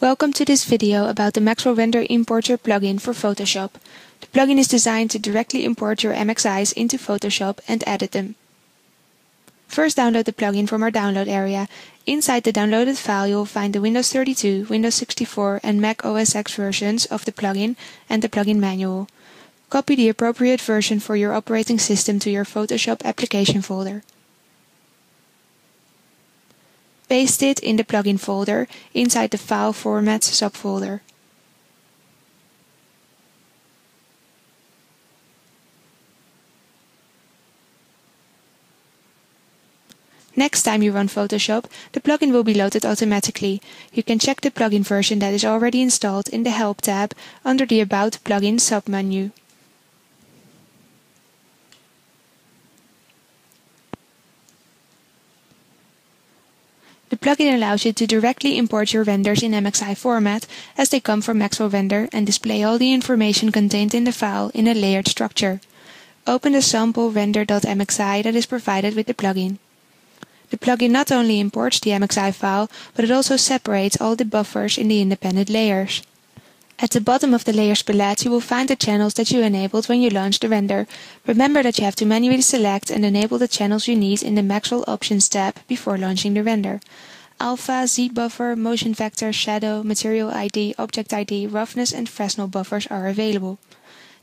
Welcome to this video about the Maxwell Render Importer plugin for Photoshop. The plugin is designed to directly import your MXIs into Photoshop and edit them. First, download the plugin from our download area. Inside the downloaded file you will find the Windows 32, Windows 64 and Mac OS X versions of the plugin and the plugin manual. Copy the appropriate version for your operating system to your Photoshop application folder. Paste it in the plugin folder inside the File Formats subfolder. Next time you run Photoshop, the plugin will be loaded automatically. You can check the plugin version that is already installed in the Help tab under the About Plugin submenu. The plugin allows you to directly import your renders in MXI format as they come from Maxwell Render and display all the information contained in the file in a layered structure. Open the sample render.mxi that is provided with the plugin. The plugin not only imports the MXI file, but it also separates all the buffers in the independent layers. At the bottom of the Layers palette you will find the channels that you enabled when you launched the render. Remember that you have to manually select and enable the channels you need in the Maxwell Options tab before launching the render. Alpha, Z-buffer, motion vector, shadow, material ID, object ID, roughness and Fresnel buffers are available.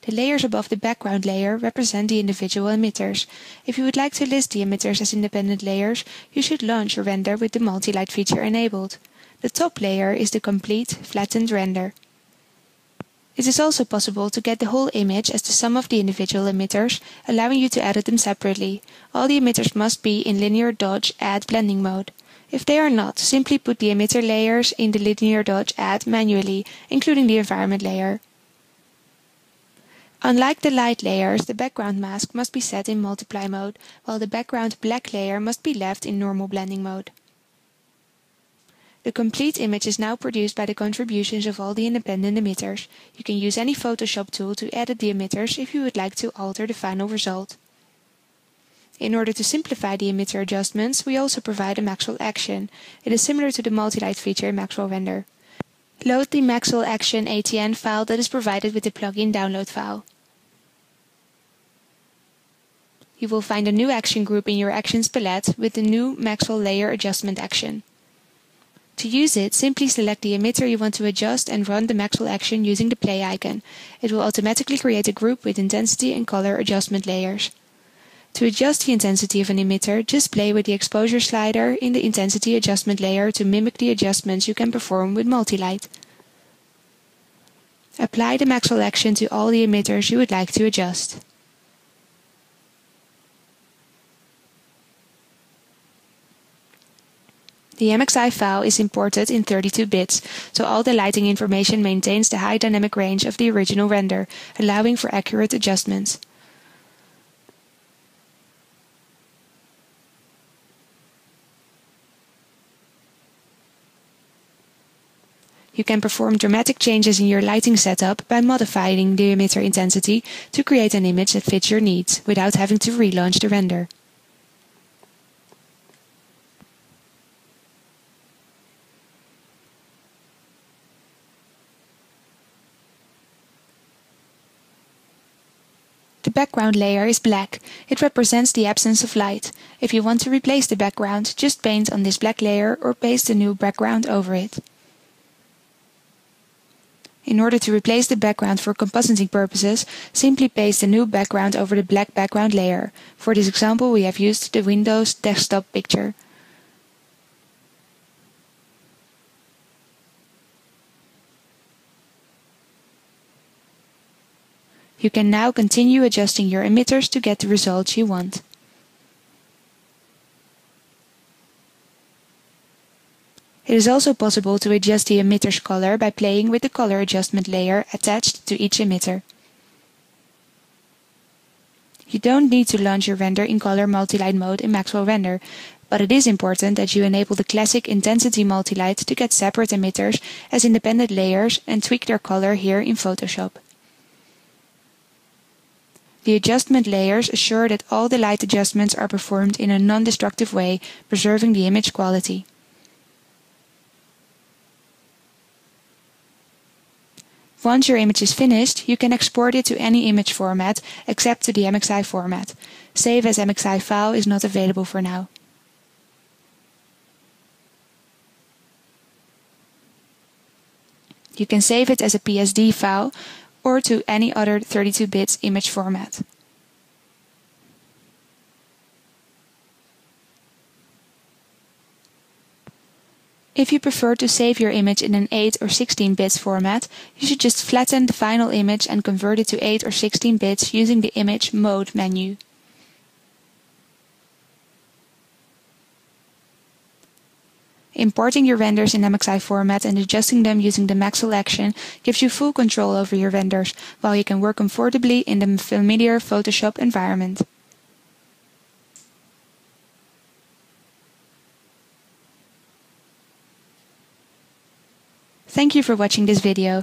The layers above the background layer represent the individual emitters. If you would like to list the emitters as independent layers, you should launch your render with the multi-light feature enabled. The top layer is the complete, flattened render. It is also possible to get the whole image as the sum of the individual emitters, allowing you to edit them separately. All the emitters must be in linear dodge add blending mode. If they are not, simply put the emitter layers in the linear dodge add manually, including the environment layer. Unlike the light layers, the background mask must be set in multiply mode, while the background black layer must be left in normal blending mode. The complete image is now produced by the contributions of all the independent emitters. You can use any Photoshop tool to edit the emitters if you would like to alter the final result. In order to simplify the emitter adjustments, we also provide a Maxwell action. It is similar to the multi-light feature in Maxwell Render. Load the Maxwell action ATN file that is provided with the plugin download file. You will find a new action group in your Actions palette with the new Maxwell Layer Adjustment action. To use it, simply select the emitter you want to adjust and run the Maxwell action using the play icon. It will automatically create a group with intensity and color adjustment layers. To adjust the intensity of an emitter, just play with the exposure slider in the intensity adjustment layer to mimic the adjustments you can perform with multi-light. Apply the Maxwell action to all the emitters you would like to adjust. The MXI file is imported in 32 bits, so all the lighting information maintains the high dynamic range of the original render, allowing for accurate adjustments. You can perform dramatic changes in your lighting setup by modifying the emitter intensity to create an image that fits your needs, without having to relaunch the render. The background layer is black. It represents the absence of light. If you want to replace the background, just paint on this black layer or paste a new background over it. In order to replace the background for compositing purposes, simply paste a new background over the black background layer. For this example, we have used the Windows desktop picture. You can now continue adjusting your emitters to get the results you want. It is also possible to adjust the emitter's color by playing with the color adjustment layer attached to each emitter. You don't need to launch your render in color multi-light mode in Maxwell Render, but it is important that you enable the classic intensity multi-light to get separate emitters as independent layers and tweak their color here in Photoshop. The adjustment layers assure that all the light adjustments are performed in a non-destructive way, preserving the image quality. Once your image is finished, you can export it to any image format except to the MXI format. Save as MXI file is not available for now. You can save it as a PSD file or to any other 32-bit image format. If you prefer to save your image in an 8 or 16 bits format, you should just flatten the final image and convert it to 8 or 16 bits using the Image Mode menu. Importing your renders in MXI format and adjusting them using the Maxwell action gives you full control over your renders, while you can work comfortably in the familiar Photoshop environment. Thank you for watching this video.